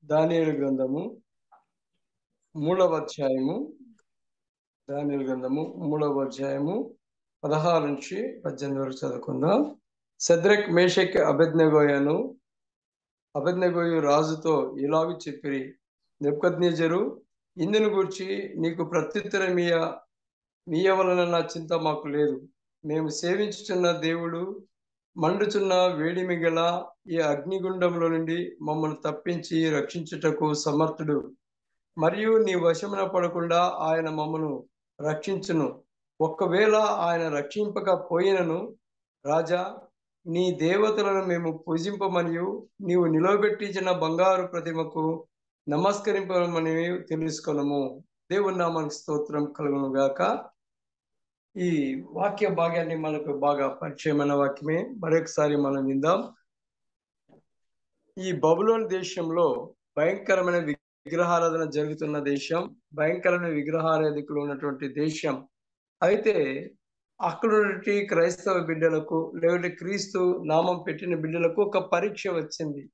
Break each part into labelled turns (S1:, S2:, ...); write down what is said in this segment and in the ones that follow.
S1: దానియేలు గ్రంథము మూడవ అధ్యాయము దానియేలు గ్రంథము 3వ అధ్యాయము 16 నుంచి 18 వరకు చదువుకుందాం. షద్రక్ మేషక్ అబేద్నెగోయు రాజుతో ఇలాగ చెప్పిరి, నెబుకద్నెజరు, ఇందును గూర్చి నీకు ప్రత్యుత్తరం మీయవలనన్న చింత మాకు లేదు. మేము సేవించుచున్న దేవుడు మండుచున్న వేడిమి గల ఈ అగ్నిగుండంలో నుండి మమ్మల్ని తప్పించి రక్షించుటకు సమర్థుడు. మరియు నీ వశమున పడకుండా ఆయన మమ్మను రక్షించును. ఒక్కవేళ ఆయన రక్షింపకపోయినను, రాజా, నీ దేవతలను మేము పూజింపమనియు నీవు నిలవబెట్టించిన బంగారు ప్రతిమకు నమస్కరింపమని తెలుసుకొనము. దేవుని నామానికి స్తోత్రం కలుగును గాక. ఈ వాక్య భాగాన్ని మనకు బాగా పరిచయమైన వాక్యమే. మరొకసారి మనం విందాం. ఈ బబులోన్ దేశంలో భయంకరమైన విగ్రహారాధన జరుగుతున్న దేశం, భయంకరమైన విగ్రహారాధకులు ఉన్నటువంటి దేశం. అయితే అక్కడ ఉన్నటువంటి క్రైస్తవ బిడ్డలకు, లేదంటే క్రీస్తు నామం పెట్టిన బిడ్డలకు ఒక పరీక్ష వచ్చింది.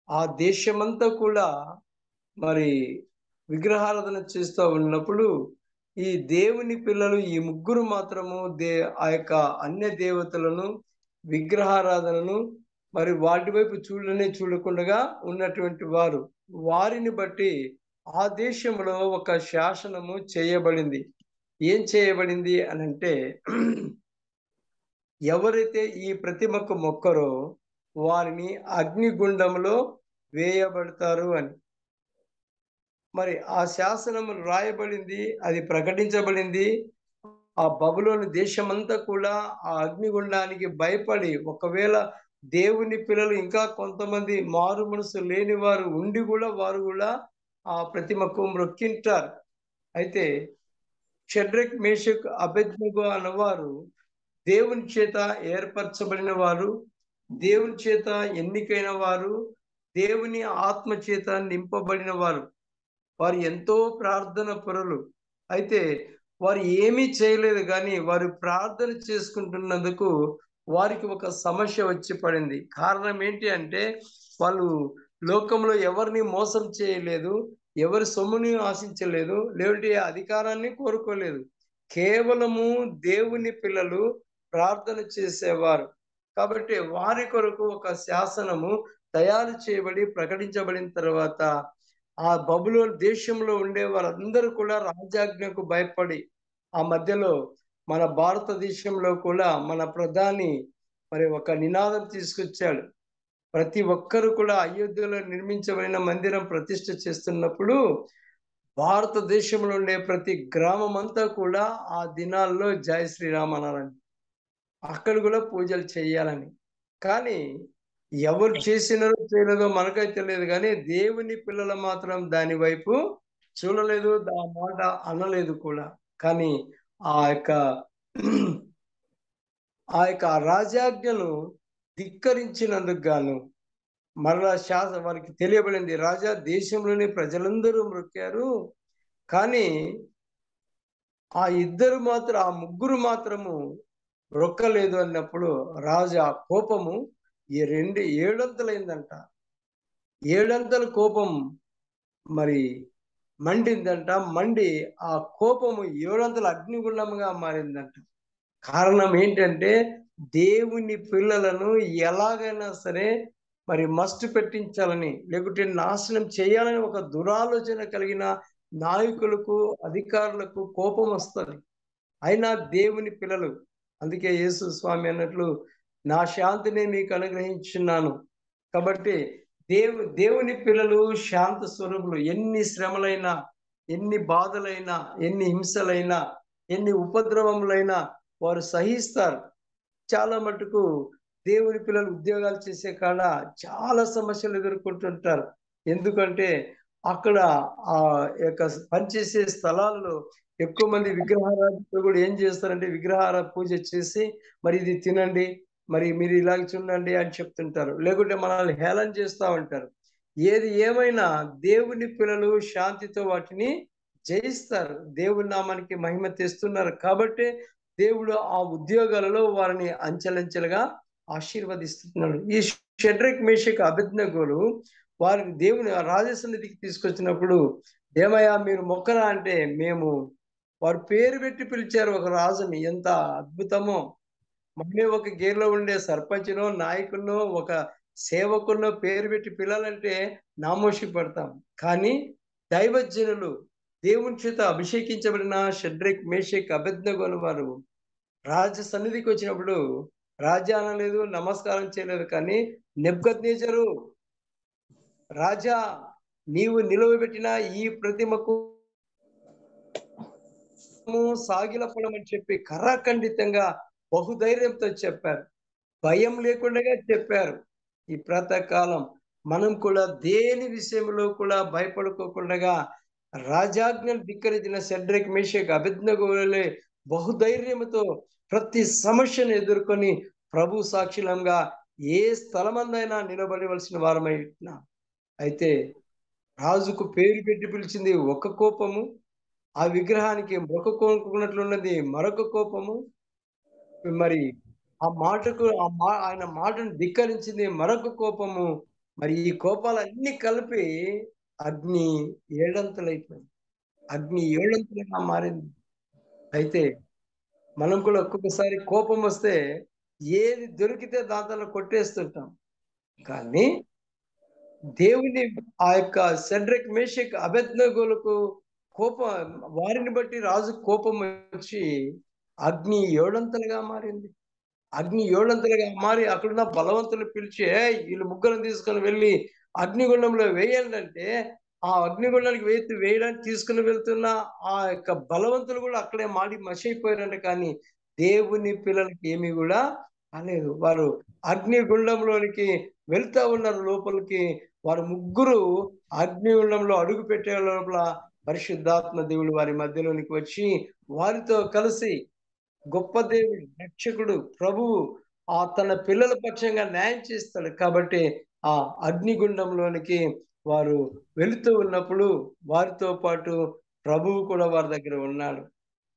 S1: ఆ దేశమంతా కూడా మరి విగ్రహారాధన చేస్తూ ఉన్నప్పుడు ఈ దేవుని పిల్లలు ఈ ముగ్గురు మాత్రము ఆ యొక్క అన్య దేవతలను, విగ్రహారాధనను మరి వాటి వైపు చూడకుండా ఉన్నటువంటి వారు. వారిని బట్టి ఆ దేశంలో ఒక శాసనము చేయబడింది. ఏం చేయబడింది అని అంటే, ఎవరైతే ఈ ప్రతిమకు మొక్కరో వారిని అగ్నిగుండంలో వేయబడతారు అని. మరి ఆ శాసనము రాయబడింది, అది ప్రకటించబడింది. ఆ బబులోను దేశమంతా కూడా ఆ అగ్నిగుండానికి భయపడి, ఒకవేళ దేవుని పిల్లలు ఇంకా కొంతమంది మారు మనసు లేని వారు ఉండి కూడా వారు కూడా ఆ ప్రతిమకు మ్రొక్కింటారు. అయితే షడ్రక్ మేషక్ అబేద్నెగో అన్నవారు దేవుని చేత ఏర్పరచబడిన వారు, దేవుని చేత ఎన్నికైన వారు, దేవుని ఆత్మ చేత నింపబడిన వారు. వారు ఎంతో ప్రార్థన పరులు. అయితే వారు ఏమీ చేయలేదు, కానీ వారు ప్రార్థన చేసుకుంటున్నందుకు వారికి ఒక సమస్య వచ్చి పడింది. కారణం ఏంటి అంటే, వాళ్ళు లోకంలో ఎవరిని మోసం చేయలేదు, ఎవరి సొమ్ముని ఆశించలేదు, లేదంటే అధికారాన్ని కోరుకోలేదు. కేవలము దేవుని పిల్లలు ప్రార్థన చేసేవారు. కాబట్టి వారి కొరకు ఒక శాసనము తయారు చేయబడి ప్రకటించబడిన తర్వాత ఆ బబులోన్ దేశంలో ఉండే వారందరూ కూడా రాజాజ్ఞకు భయపడి, ఆ మధ్యలో మన భారతదేశంలో కూడా మన ప్రధాని మరి ఒక నినాదం తీసుకొచ్చాడు. ప్రతి ఒక్కరు కూడా అయోధ్యలో నిర్మించబడిన మందిరం ప్రతిష్ఠ చేస్తున్నప్పుడు భారతదేశంలో ఉండే ప్రతి గ్రామం అంతా కూడా ఆ దినాల్లో జై శ్రీరామ్ అనాలని, అక్కడ కూడా పూజలు చేయాలని. కానీ ఎవరు చేసినారో చేయలేదో మనకైతే తెలియదు, కానీ దేవుని పిల్లలు మాత్రం దాని వైపు చూడలేదు, ఆ మాట అనలేదు కూడా. కానీ ఆ యొక్క రాజాజ్ఞను ధిక్కరించినందుకు గాను మరలా వారికి తెలియబడింది, రాజా, దేశంలోని ప్రజలందరూ మ్రొక్కారు, కానీ ఆ ముగ్గురు మాత్రము మ్రొక్కలేదు అన్నప్పుడు రాజా కోపము ఏడంతలైందంట. ఏడంతల కోపం మరి మండిందంట. మండి ఆ కోపము ఏడంతల అగ్నిగుండంగా మారిందంట. కారణం ఏంటంటే, దేవుని పిల్లలను ఎలాగైనా సరే మరి మస్ట్ పెట్టించాలని, లేకుంటే నాశనం చేయాలని ఒక దురాలోచన కలిగిన నాయకులకు, అధికారులకు కోపం వస్తుంది. అయినా దేవుని పిల్లలు, అందుకే యేసు స్వామి అన్నట్లు, నా శాంతిని మీకు అనుగ్రహించున్నాను. కాబట్టి దేవుని పిల్లలు శాంత స్వరూపులు. ఎన్ని శ్రమలైనా, ఎన్ని బాధలైనా, ఎన్ని హింసలైనా, ఎన్ని ఉపద్రవములైనా వారు సహిస్తారు. చాలా మటుకు దేవుని పిల్లలు ఉద్యోగాలు చేసే కాడ చాలా సమస్యలు ఎదుర్కొంటుంటారు. ఎందుకంటే అక్కడ ఆ యొక్క పనిచేసే స్థలాల్లో ఎక్కువ మంది విగ్రహారాధకులు కూడా ఏం చేస్తారంటే, విగ్రహార పూజ చేసి మరి ఇది తినండి, మరి మీరు ఇలాగ చూడండి అని చెప్తుంటారు. లేకుంటే మనల్ని హేళన చేస్తూ ఉంటారు. ఏది ఏమైనా దేవుని పిల్లలు శాంతితో వాటిని జయిస్తారు. దేవుని నామానికి మహిమ తెస్తున్నారు కాబట్టి దేవుడు ఆ ఉద్యోగాలలో వారిని అంచెలంచెలుగా ఆశీర్వదిస్తున్నాడు. ఈ షడ్రక్ మేషక్ అబేద్నెగోలు వారిని దేవుని రాజసన్నిధికి తీసుకొచ్చినప్పుడు, ఏమయ్యా మీరు మొక్కరా అంటే, మేము వారు పేరు పెట్టి పిలిచారు ఒక రాజుని. ఎంత అద్భుతమో! మళ్ళీ ఒక గేర్లో ఉండే సర్పంచ్‌నో, నాయకుడినో, ఒక సేవకుడినో పేరు పెట్టి పిలాలంటే నామోషి పడతాం. కానీ దైవజనులు, దేవుని చేత అభిషేకించబడిన షడ్రక్, మేషక్, అబేద్నెగోను వారు రాజ సన్నిధికి వచ్చినప్పుడు రాజా అనలేదు, నమస్కారం చేయలేదు. కానీ నెబుకద్నెజరు, రాజా నీవు నిలువబెట్టిన ఈ ప్రతిమకు సాగిలపడమని చెప్పి కరాఖండితంగా బహుధైర్యంతో చెప్పారు. భయం లేకుండా చెప్పారు. ఈ ప్రాతకాలం మనం కూడా దేని విషయంలో కూడా భయపడుకోకుండా రాజాజ్ఞను ధిక్కరించిన షడ్రక్, మేషక్, అబేద్నెగోలే బహుధైర్యముతో ప్రతి సమస్యను ఎదుర్కొని ప్రభు సాక్షులంగా ఏ స్థలమందైనా నిలబడవలసిన వారమై ఉంటున్నాం. అయితే రాజుకు పేరు పెట్టి పిలిచింది ఒక కోపము, ఆ విగ్రహానికి మొక్కుకున్నట్లున్నది మరొక కోపము, మరి ఆ మాటకు ఆయన మాటను ధిక్కరించింది మరొక కోపము. మరి ఈ కోపాలన్నీ కలిపి అగ్ని ఏడంతలైపోయింది. అగ్ని ఏడంతలుగా మారింది. అయితే మనం కూడా ఒక్కొక్కసారి కోపం వస్తే ఏది దొరికితే దాంట్లో కొట్టేస్తుంటాం. కానీ దేవుని ఆ యొక్క షడ్రక్, మేషక్, అబేద్నెగోలకు కోపం, వారిని బట్టి రాజు కోపం వచ్చి అగ్ని ఏడంతలుగా మారింది. అగ్ని ఏడంతలుగా మారి అక్కడున్న బలవంతులు పిలిచి, "ఏయ్! వీళ్ళు ముగ్గురిని తీసుకొని వెళ్ళి అగ్నిగుండంలో వేయండి" అంటే, ఆ అగ్నిగుండానికి వేయడానికి తీసుకొని వెళ్తున్న ఆ యొక్క బలవంతులు కూడా అక్కడే మాడి మసైపోయారంట. కానీ దేవుని పిల్లలకి ఏమీ కూడా కాలేదు. వారు అగ్నిగుండంలోనికి వెళ్తా ఉన్నారు లోపలికి. వారు ముగ్గురు అగ్నిగుండంలో అడుగు పెట్టే లోపల పరిశుద్ధాత్మ దేవుడు వారి మధ్యలోనికి వచ్చి వారితో కలిసి, గొప్ప దేవుడు, రక్షకుడు, ప్రభువు తన పిల్లల పక్షంగా న్యాయం చేస్తాడు. కాబట్టి ఆ అగ్నిగుండంలోనికి వారు వెళుతూ ఉన్నప్పుడు వారితో పాటు ప్రభువు కూడా వారి దగ్గర ఉన్నాడు.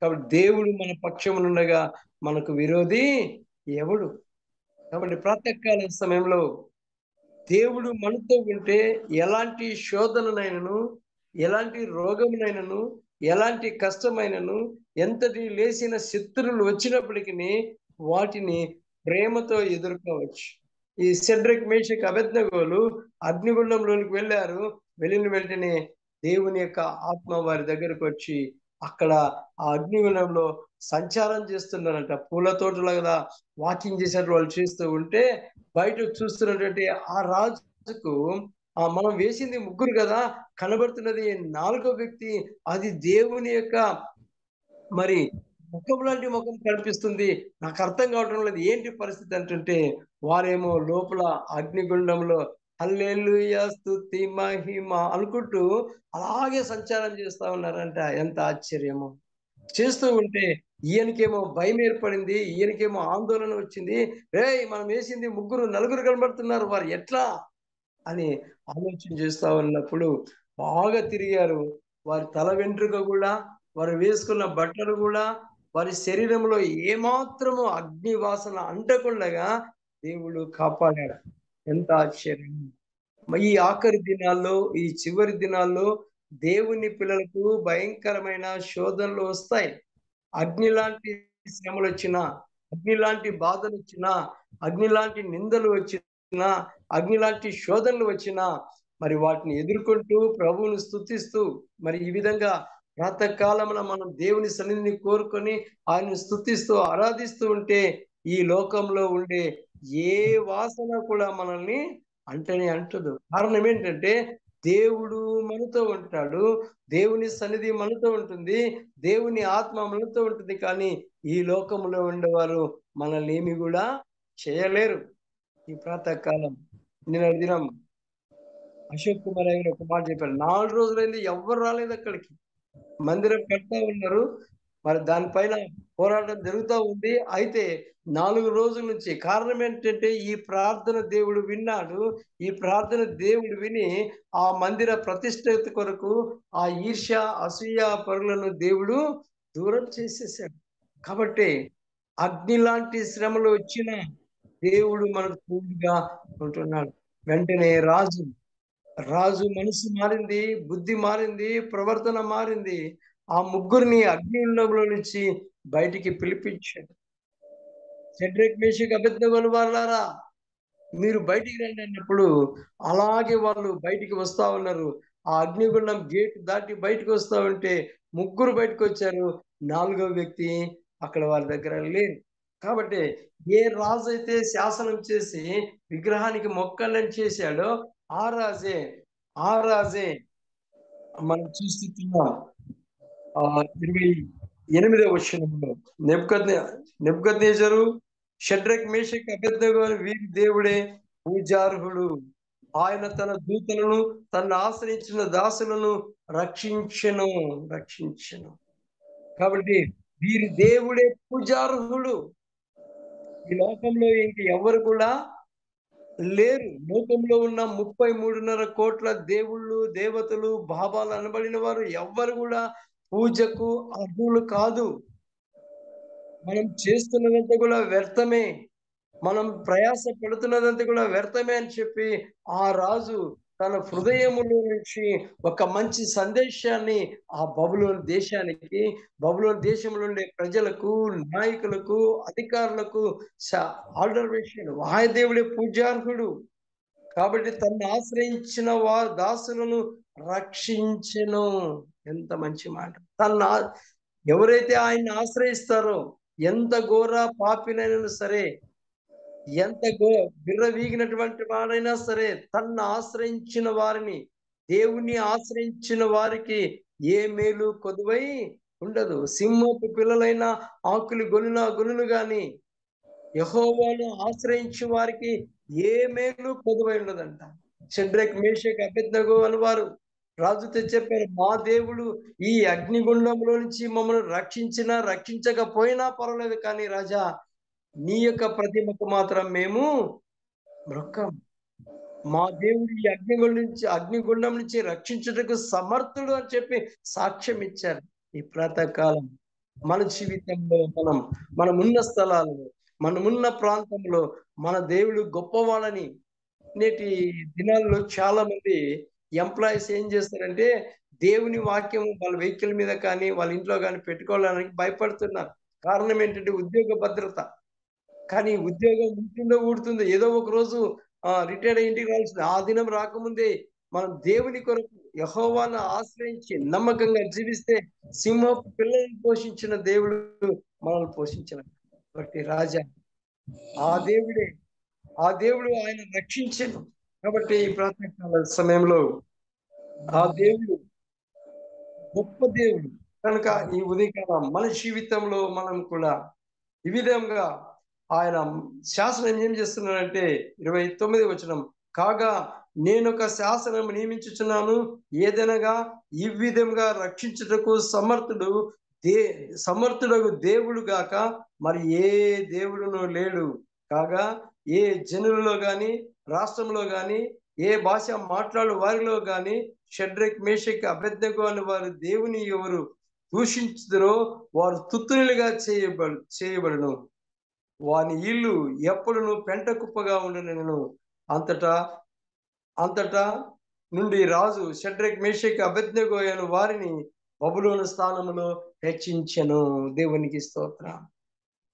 S1: కాబట్టి దేవుడు మన పక్షమునుండగా మనకు విరోధి ఎవడు? కాబట్టి ప్రాతకాల సమయంలో దేవుడు మనతో ఉంటే ఎలాంటి శోధననైనను, ఎలాంటి రోగమునైనను, ఎలాంటి కష్టమైనను, ఎంతటి లేసిన శత్రువులు వచ్చినప్పటికిని వాటిని ప్రేమతో ఎదుర్కోవచ్చు. ఈ షడ్రక్, మేషక్, అబేద్నెగోలు అగ్నిగుండంలోనికి వెళ్ళారు. వెళ్ళిన వెంటనే దేవుని యొక్క ఆత్మ వారి దగ్గరకు వచ్చి అక్కడ ఆ అగ్నిగుండంలో సంచారం చేస్తున్నారంట. పూల తోటలో కదా వాకింగ్ చేసేటట్టు వాళ్ళు చేస్తూ ఉంటే బయట చూస్తున్నటువంటి ఆ రాజుకు మనం వేసింది ముగ్గురు కదా, కనబడుతున్నది నాలుగో వ్యక్తి, అది దేవుని యొక్క మరి ముఖం లాంటి ముఖం కనిపిస్తుంది. నాకు అర్థం కావటం లేదు ఏంటి పరిస్థితి అంటుంటే, వారేమో లోపల అగ్నిగుండంలో హల్లెలూయా స్తుతి మహిమ అనుకుంటూ అలాగే సంచారం చేస్తా ఉన్నారంట. ఎంత ఆశ్చర్యమో! చేస్తూ ఉంటే ఈయనకేమో భయం ఏర్పడింది. ఈయనకేమో ఆందోళన వచ్చింది. "రేయ్! మనం వేసింది ముగ్గురు, నలుగురు కనబడుతున్నారు. వారు ఎట్లా?" అని ఆలోచన చేస్తా ఉన్నప్పుడు బాగా తిరిగారు. వారి తల వెంట్రుక గూడా, వారు వేసుకున్న బట్టలు గూడా, వారి శరీరంలో ఏమాత్రము అగ్ని వాసన అంటకుండగా దేవుడు కాపాడాడు. ఎంత ఆశ్చర్యం! ఈ ఆఖరి దినాల్లో, ఈ చివరి దినాల్లో దేవుని పిల్లలకు భయంకరమైన శోధనలు వస్తాయి. అగ్నిలాంటి శ్రమలొచ్చినా, అగ్నిలాంటి బాధలొచ్చినా, అగ్నిలాంటి నిందలు వచ్చినా, అగ్నిలాంటి శోధనలు వచ్చినా, మరి వాటిని ఎదుర్కొంటూ ప్రభువును స్తుతిస్తూ, మరి ఈ విధంగా ప్రాతకాలమున మనం దేవుని సన్నిధిని కోరుకొని ఆయనను స్తుతిస్తూ, ఆరాధిస్తూ ఉంటే ఈ లోకంలో ఉండే ఏ వాసన కూడా మనల్ని అంటనే అంటదు. కారణం ఏంటంటే దేవుడు మనతో ఉంటాడు. దేవుని సన్నిధి మనతో ఉంటుంది. దేవుని ఆత్మ మనతో ఉంటుంది. కానీ ఈ లోకంలో ఉండేవారు మనల్ని ఏమి కూడా చేయలేరు. ఈ ప్రాతకాలం నిన్నటి దినం అశోక్ కుమార్ గారు ఒక మాట చెప్పారు. 4 రోజులైంది ఎవ్వరు రాలేదు అక్కడికి. మందిరం కడతా ఉన్నారు. మరి దానిపైన పోరాటం జరుగుతా ఉంది. అయితే 4 రోజుల నుంచి కారణం ఏంటంటే ఈ ప్రార్థన దేవుడు విన్నాడు. ఈ ప్రార్థన దేవుడు విని ఆ మందిర ప్రతిష్ఠత కొరకు ఆ ఈర్ష్య, అసూయ పరులను దేవుడు దూరం చేసేసాడు. కాబట్టి అగ్ని లాంటి శ్రమలు వచ్చినా దేవుడు మనకు తోడుగా ఉంటున్నాడు. వెంటనే రాజు రాజు మనసు మారింది, బుద్ధి మారింది, ప్రవర్తన మారింది. ఆ ముగ్గురిని అగ్నిగుండంలో నుంచి బయటికి పిలిపించాడు. షడ్రక్, మేషక్, అబేద్నెగోలు వాళ్ళారా, మీరు బయటికి రండి అన్నప్పుడు అలాగే వాళ్ళు బయటికి వస్తా ఉన్నారు. ఆ అగ్నిగుండం గేట్ దాటి బయటకు వస్తా ఉంటే ముగ్గురు బయటకు వచ్చారు. నాలుగో వ్యక్తి అక్కడ వాళ్ళ దగ్గర లేరు. కాబట్టి ఏ రాజు అయితే శాసనం చేసి విగ్రహానికి మొక్కాలని చేశాడో ఆ రాజే ఆ రాజే మనం చూస్తున్నాం. 28వ వచనంలో నెబుకద్నెజరు షడ్రక్, మేషక్, అబేద్నెగో వీరి దేవుడే పూజార్హుడు. ఆయన తన దూతలను తను ఆశ్రయించిన దాసులను రక్షించెను రక్షించెను. కాబట్టి వీరి దేవుడే పూజార్హుడు. ఈ లోకంలో ఇంక ఎవరు కూడా లేరు. లోకంలో ఉన్న 33.5 కోట్ల దేవుళ్ళు, దేవతలు, బాబాలు అనబడిన వారు ఎవ్వరు కూడా పూజకు అర్హులు కాదు. మనం చేస్తున్నదంతా కూడా వ్యర్థమే. మనం ప్రయాస పడుతున్నదంతా కూడా వ్యర్థమే అని చెప్పి ఆ రాజు తన హృదయములో నుంచి ఒక మంచి సందేశాన్ని ఆ బబులోను దేశంలో ఉండే ప్రజలకు, నాయకులకు, అధికారులకు ఆర్డర్ వేసాడు. ఆయన దేవుడే పూజార్హుడు. కాబట్టి తనను ఆశ్రయించిన వారు దాసులను రక్షించెను. ఎంత మంచి మాట. ఎవరైతే ఆయన్ని ఆశ్రయిస్తారో ఎంత ఘోర పాపినైనా సరే, ఎంత విర్రవీగినటువంటి వాడైనా సరే, తన్ను ఆశ్రయించిన వారిని, దేవుణ్ణి ఆశ్రయించిన వారికి ఏ మేలు కొదువై ఉండదు. సింహపు పిల్లలైన ఆకులు గొనులు గాని యెహోవాను ఆశ్రయించు వారికి ఏ మేలు కొదువై ఉండదంట. షడ్రక్, మేషక్, అబేద్నెగో అని వారు రాజుతో చెప్పారు, మా దేవుడు ఈ అగ్నిగుండంలో నుంచి మమ్మల్ని రక్షించినా రక్షించకపోయినా పర్వాలేదు కానీ రాజా, నీ యొక్క ప్రతిమకు మాత్రం మేము మొక్కం. మా దేవుడు ఈ అగ్నిగుండం నుంచి రక్షించుటకు సమర్థుడు అని చెప్పి సాక్ష్యం ఇచ్చారు. ఈ ప్రాతకాలం మన జీవితంలో మనమున్న స్థలాల్లో, మనమున్న ప్రాంతంలో మన దేవుడు గొప్పవాడని నేటి దినాల్లో చాలా మంది ఎంప్లాయీస్ ఏం చేస్తారంటే దేవుని వాక్యం వాళ్ళ వెహికల్ మీద కానీ వాళ్ళ ఇంట్లో కానీ పెట్టుకోవడానికి భయపడుతున్నారు. కారణం ఏంటంటే ఉద్యోగ భద్రత. కానీ ఉద్యోగం ఉంటుందో ఊడుతుందో ఏదో ఒక రోజు రిటైర్డ్ అయ్యి ఇంటికి రావాల్సింది. ఆ దినం రాకముందే మనం దేవుని కొరకు యెహోవాను ఆశ్రయించి నమ్మకంగా జీవిస్తే సింహపు పిల్లలను పోషించిన దేవుడు మనల్ని పోషించిన కాబట్టి రాజా ఆ దేవుడే ఆ దేవుడు ఆయన రక్షించను. కాబట్టి ఈ ప్రార్థన సమయంలో ఆ దేవుడు గొప్ప దేవుడు కనుక ఈ ఉదయకాలం మన జీవితంలో మనం కూడా ఈ విధంగా ఆయన శాసనం ఏం చేస్తున్నాడంటే 29వ వచనం, కాగా నేనొక శాసనం నియమించుచున్నాను, ఏదనగా ఈ విధంగా రక్షించుటకు సమర్థుడగు దేవుడు గాక మరి ఏ దేవుడును లేడు. కాగా ఏ జనులలో గాని, రాష్ట్రంలో గాని, ఏ భాష మాట్లాడు వారిలో గాని షడ్రక్, మేషక్, అబేద్నెగో అని వారు దేవుని ఎవరు దూషించుదురో వారు తుత్తునిలుగా చేయబడును. వాని ఇల్లు ఎప్పుడును పెంట కుప్పగా ఉండనెను. అంతటా అంతటా నుండి రాజు షడ్రక్, మేషక్, అబేద్నెగో అను వారిని బబులోను స్థానములో హెచ్చించెను. దేవునికి స్తోత్రం.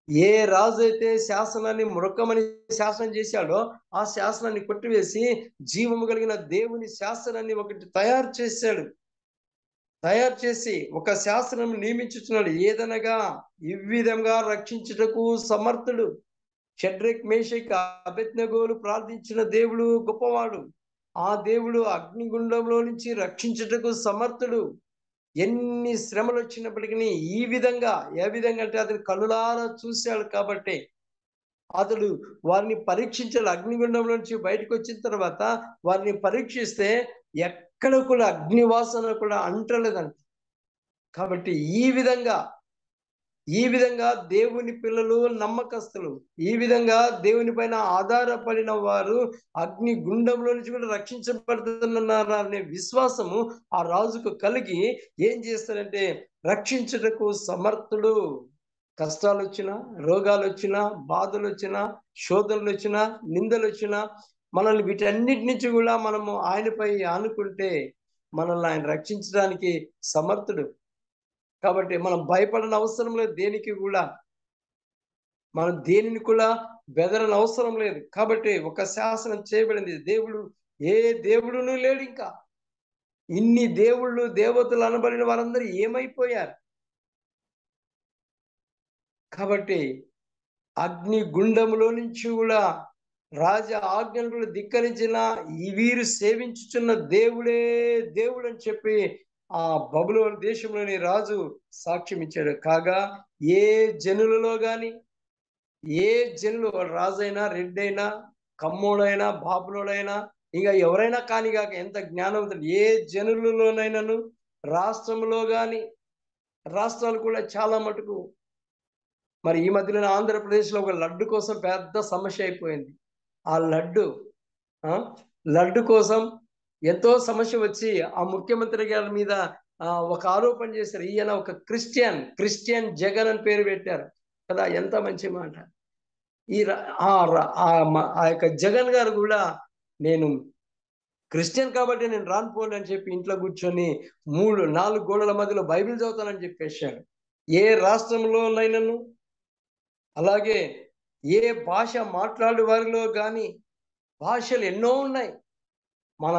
S1: ఏ రాజు అయితే శాసనాన్ని మృక్కమని శాసనం చేశాడో ఆ శాసనాన్ని కొట్టివేసి జీవము కలిగిన దేవుని శాసనాన్ని ఒకటి తయారు చేసి ఒక శాసనం నియమించుచున్నాడు. ఏదనగా ఈ విధంగా రక్షించుటకు సమర్థుడు. షడ్రక్, మేషక్, అబేద్నెగోలు ప్రార్థించిన దేవుడు గొప్పవాడు. ఆ దేవుడు అగ్నిగుండంలో నుంచి రక్షించుటకు సమర్థుడు. ఎన్ని శ్రమలు వచ్చినప్పటికీ ఏ విధంగా అంటే అతను కనులారా చూశాడు కాబట్టి అతడు వారిని పరీక్షించాడు. అగ్నిగుండంలో నుంచి బయటకు వచ్చిన తర్వాత వారిని పరీక్షిస్తే ఎక్కడ కూడా అగ్నివాసన కూడా అంటలేదంట. కాబట్టి ఈ విధంగా దేవుని పిల్లలు నమ్మకస్తులు, ఈ విధంగా దేవుని పైన ఆధారపడిన వారు అగ్ని గుండంలో నుంచి కూడా రక్షించబడుతున్నారు అనే విశ్వాసము ఆ రాజుకు కలిగి ఏం చేస్తారంటే రక్షించుటకు సమర్థుడు. కష్టాలు వచ్చినా, రోగాలు వచ్చినా, బాధలు వచ్చినా, శోధనలు వచ్చినా, నిందలు వచ్చినా, మనల్ని వీటన్నిటి నుంచి కూడా మనము ఆయనపై ఆనుకుంటే మనల్ని ఆయన రక్షించడానికి సమర్థుడు. కాబట్టి మనం భయపడని అవసరం లేదు దేనికి కూడా. మనం దేనిని కూడా బెదరని అవసరం లేదు. కాబట్టి ఒక శాసనం చేయబడింది. ఏ దేవుడును లేడు ఇంకా. ఇన్ని దేవుళ్ళు దేవతలు అనబడిన వారందరూ ఏమైపోయారు? కాబట్టి అగ్ని గుండములో నుంచి కూడా రాజ ఆజ్ఞను కూడా ధిక్కరించిన ఈ వీరు సేవించుచున్న దేవుడే దేవుడు అని చెప్పి ఆ బబులోను దేశంలోని రాజు సాక్ష్యం ఇచ్చాడు. కాగా ఏ జనులలో గాని ఏ జనులు రాజైనా, రెడ్డైనా, కమ్మోడైనా, బాపులోడైనా, ఇంకా ఎవరైనా కానిగాక ఎంత జ్ఞానవంతుడు, ఏ జనులలోనైనాను రాష్ట్రంలో గాని, రాష్ట్రాలు కూడా చాలా మటుకు మరి ఈ మధ్యలో ఆంధ్రప్రదేశ్లో ఒక లడ్డు కోసం పెద్ద సమస్య అయిపోయింది. ఆ లడ్డు కోసం ఎంతో సమస్య వచ్చి ఆ ముఖ్యమంత్రి గారి మీద ఒక ఆరోపణ చేశారు. ఈయన ఒక క్రిస్టియన్ జగన్ అని పేరు పెట్టారు కదా. ఎంత మంచి మాట. ఆ యొక్క జగన్ గారు కూడా నేను క్రిస్టియన్ కాబట్టి నేను రానుపోను అని చెప్పి ఇంట్లో కూర్చొని 3-4 గోడల మధ్యలో బైబిల్ చదువుతానని చెప్పేశాడు. ఏ రాష్ట్రంలోనైనాను అలాగే ఏ భాష మాట్లాడే వారిలో కానీ భాషలు ఎన్నో ఉన్నాయి. మన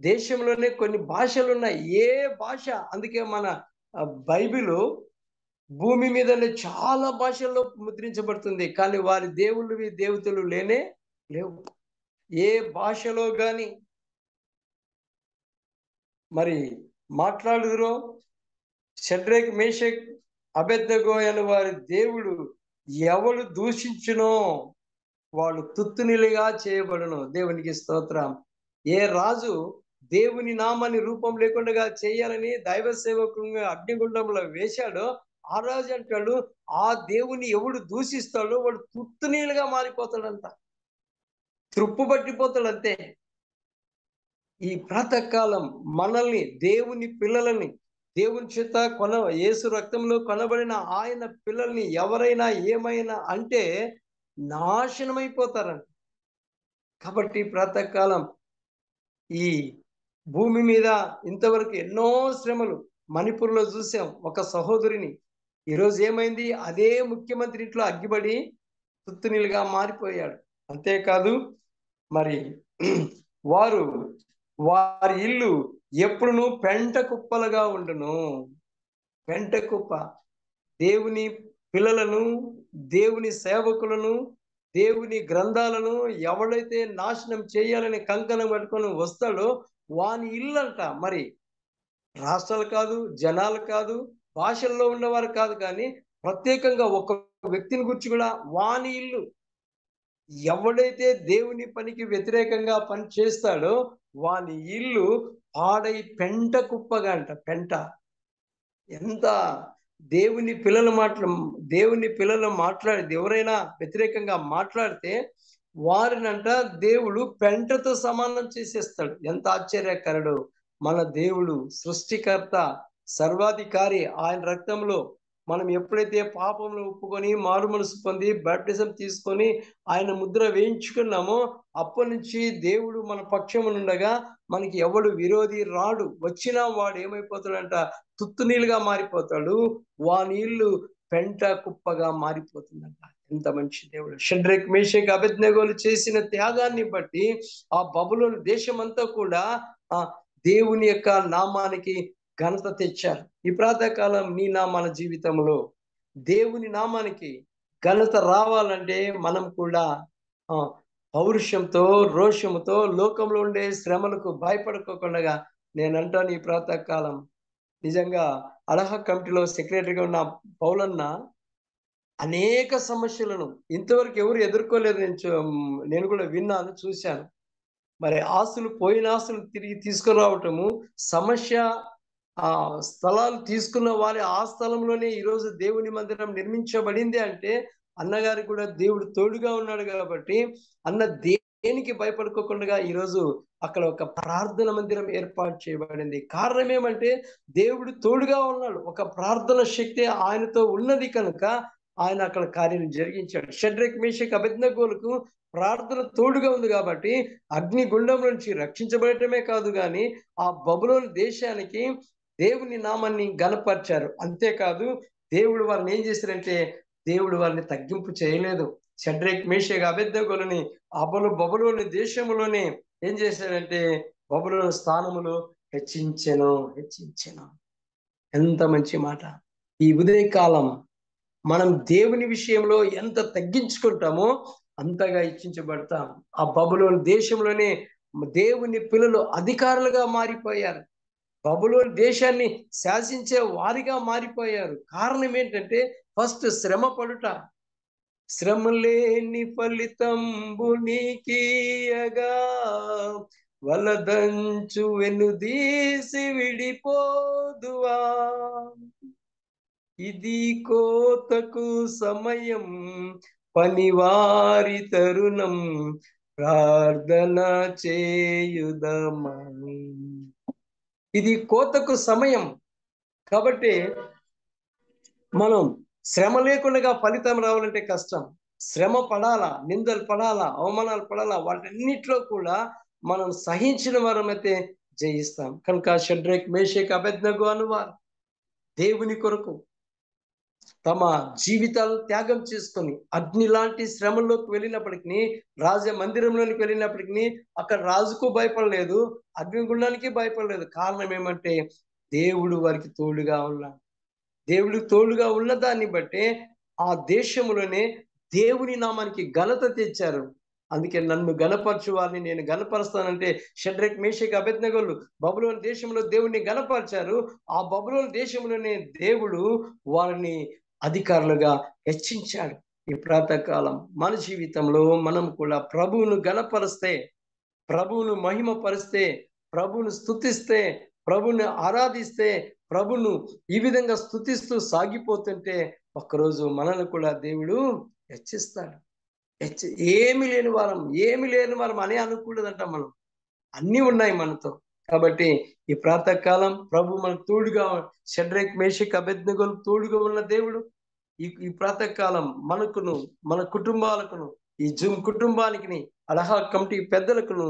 S1: దేశంలోనే కొన్ని భాషలు ఉన్నాయి. ఏ భాష, అందుకే మన బైబిలు భూమి మీదనే చాలా భాషల్లో ముద్రించబడుతుంది. కానీ వారి దేవుళ్ళవి దేవతలు లేనే లేవు. ఏ భాషలో గాని మరి మాట్లాడుదురో షడ్రక్, మేషక్, అబేద్నెగో అని వారి దేవుడు ఎవరు దూషించునో వాళ్ళు తుత్తునిలుగా చేయబడును. దేవునికి స్తోత్రం. ఏ రాజు దేవుని నామాన్ని రూపం లేకుండా చేయాలని దైవ సేవకుని అగ్నిగుండంలో వేశాడో ఆ రాజు అంటాడు, ఆ దేవుని ఎవడు దూషిస్తాడో వాడు తుత్తునీలుగా మారిపోతాడంట, త్రుప్పు పట్టిపోతాడు అంతే. ఈ ప్రాతకాలం మనల్ని, దేవుని పిల్లలని, దేవుని చేత యేసు రక్తంలో కొనబడిన ఆయన పిల్లల్ని ఎవరైనా ఏమైనా అంటే నాశనమైపోతారంట. కాబట్టి ప్రాతకాలం ఈ భూమి మీద ఇంతవరకు ఎన్నో శ్రమలు మణిపూర్లో చూసాం. ఒక సహోదరిని ఈరోజు ఏమైంది, అదే ముఖ్యమంత్రి ఇంట్లో అగ్గిపడి తుత్తునీలుగా మారిపోయాడు. అంతేకాదు మరి వారి ఇల్లు ఎప్పుడును పెంట కుప్పలుగా ఉండును. పెంట కుప్ప. దేవుని పిల్లలను, దేవుని సేవకులను, దేవుని గ్రంథాలను ఎవడైతే నాశనం చేయాలని కంకణం కట్టుకొని వస్తాడో వాని ఇల్లు అంట. మరి రాష్ట్రాలు కాదు, జనాలు కాదు, భాషల్లో ఉన్నవారు కాదు, కానీ ప్రత్యేకంగా ఒక వ్యక్తిని గురించి కూడా వాని ఇల్లు. ఎవడైతే దేవుని పనికి వ్యతిరేకంగా పని చేస్తాడో వాని ఇల్లు పాడై పెంట కుప్పగా అంట. పెంట. ఎంత దేవుని పిల్లలు మాట్లాడి ఎవరైనా వ్యతిరేకంగా మాట్లాడితే వారినంట దేవుడు పెంటతో సమానం చేసేస్తాడు. ఎంత ఆశ్చర్యకరుడు మన దేవుడు. సృష్టికర్త, సర్వాధికారి. ఆయన రక్తంలో మనం ఎప్పుడైతే పాపంలో ఒప్పుకొని మారు మనసు పొంది బాప్టిజం తీసుకొని ఆయన ముద్ర వేయించుకున్నామో అప్పటి నుంచి దేవుడు మన పక్షమునుండగా మనకి ఎవడు విరోధి రాడు. వచ్చినా వాడు ఏమైపోతాడంట, తుత్తునీలుగా మారిపోతాడు. వాని ఇల్లు పెంట కుప్పగా మారిపోతుందంట. ఎంత మంచి దేవుడు. షడ్రక్, మేషక్, అబేద్నెగోలు చేసిన త్యాగాన్ని బట్టి ఆ బబులోను దేశమంతా కూడా ఆ దేవుని యొక్క నామానికి ఘనత తెచ్చారు. ఈ ప్రాతకాలం మన జీవితంలో దేవుని నామానికి ఘనత రావాలంటే మనం కూడా పౌరుషంతో, రోషంతో లోకంలో ఉండే శ్రమలకు భయపడుకోకుండా నేనంటాను ఈ ప్రాతకాలం నిజంగా అలహ కమిటీలో సెక్రటరీగా ఉన్న పౌలన్న అనేక సమస్యలను ఇంతవరకు ఎవరు ఎదుర్కోలేదు. నేను కూడా విన్నాను, చూశాను. మరి పోయిన ఆస్తులు తిరిగి తీసుకురావటము సమస్య. స్థలాలు తీసుకున్న వారి ఆ స్థలంలోనే ఈరోజు దేవుని మందిరం నిర్మించబడింది అంటే అన్నగారికి కూడా దేవుడు తోడుగా ఉన్నాడు. కాబట్టి అన్న దేనికి భయపడుకోకుండా ఈరోజు అక్కడ ఒక ప్రార్థన మందిరం ఏర్పాటు చేయబడింది. కారణం ఏమంటే దేవుడు తోడుగా ఉన్నాడు. ఒక ప్రార్థన శక్తి ఆయనతో ఉన్నది కనుక ఆయన అక్కడ కార్యం జరిగించాడు. షడ్రక్, మేషక్, అబేద్నెగోలకు ప్రార్థన తోడుగా ఉంది కాబట్టి అగ్నిగుండం నుంచి రక్షించబడటమే కాదు కానీ ఆ బబులోను దేశానికి దేవుని నామాన్ని గనపరిచారు. అంతేకాదు దేవుడు వారిని ఏం చేశారంటే దేవుడు వారిని తగ్గింపు చేయలేదు. షడ్రక్ మేషక్ అబేద్నెగోలని బబులోను దేశంలోనే ఏం చేశాడంటే బబులోను స్థానములో హెచ్చించెను. ఎంత మంచి మాట! ఈ ఉదయకాలం మనం దేవుని విషయంలో ఎంత తగ్గించుకుంటామో అంతగా హెచ్చించబడతాం. ఆ బబులోను దేశంలోనే దేవుని పిల్లలు అధికారులుగా మారిపోయారు. బబులోను దేశాన్ని శాసించే వారిగా మారిపోయారు. కారణం ఏంటంటే ఫస్ట్ శ్రమ పడుట. శ్రమ లేని ఫలితంబు నీకీయగా వలదంచు వెనుదీసి విడిపోదువా. ఇది కోతకు సమయం, పనివారి తరుణం, ప్రార్థన చేయుదమా. ఇది కోతకు సమయం కాబట్టి మనం శ్రమ లేకుండా ఫలితం రావాలంటే కష్టం. శ్రమ పడాలా, నిందలు పడాలా, అవమానాలు పడాలా, వాటన్నిటిలో కూడా మనం సహించిన వారమైతే జయిస్తాం. కనుక షడ్రక్ మేషక్ అబేద్నెగో అనువారు దేవుని కొరకు తమ జీవితాలను త్యాగం చేసుకొని అగ్ని లాంటి శ్రమల్లోకి వెళ్ళినప్పటికీ, రాజ మందిరంలోనికి వెళ్ళినప్పటికీ అక్కడ రాజుకు భయపడలేదు, అగ్నిగుండానికి భయపడలేదు. కారణం ఏమంటే దేవుడు వారికి తోడుగా ఉన్నాడు. దేవుడు తోడుగా ఉన్న దాన్ని బట్టే ఆ దేశంలోనే దేవుని నామానికి ఘనత తెచ్చారు. అందుకే నన్ను గణపరచు వారిని నేను గణపరుస్తానంటే షడ్రక్ మేషక్ అబేద్నెగోలు బబులోను దేశంలో దేవుణ్ణి గణపరిచారు. ఆ బబులోను దేశంలోనే దేవుడు వారిని అధికారులుగా హెచ్చించాడు. ఈ ప్రాతకాలం మన జీవితంలో మనం కూడా ప్రభువును గణపరిస్తే, ప్రభువును మహిమపరిస్తే, ప్రభువును స్తుతిస్తే, ప్రభువుని ఆరాధిస్తే, ప్రభును ఈ విధంగా స్తుతిస్తూ సాగిపోతుంటే ఒక్కరోజు మనల్ని కూడా దేవుడు హెచ్చిస్తాడు. ఏమి లేని వారం అనే అనుకూడదంట. మనం అన్నీ ఉన్నాయి మనతో. కాబట్టి ఈ ప్రాతకాలం ప్రభు మనకు తోడుగా, షడ్రక్ మేషక్ అబేద్నెగోలు తోడుగా ఉన్న దేవుడు ఈ ప్రాతకాలం మనకును, మన కుటుంబాలకును, ఈ జూమ్ కుటుంబానికి, అలహా కమిటీ పెద్దలకును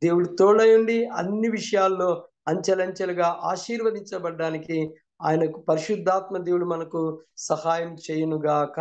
S1: దేవుడు తోడయుండి అన్ని విషయాల్లో అంచెలంచెలుగా ఆశీర్వదించబడ్డానికి ఆయనకు పరిశుద్ధాత్మ దేవుడు మనకు సహాయం చేయునుగాక.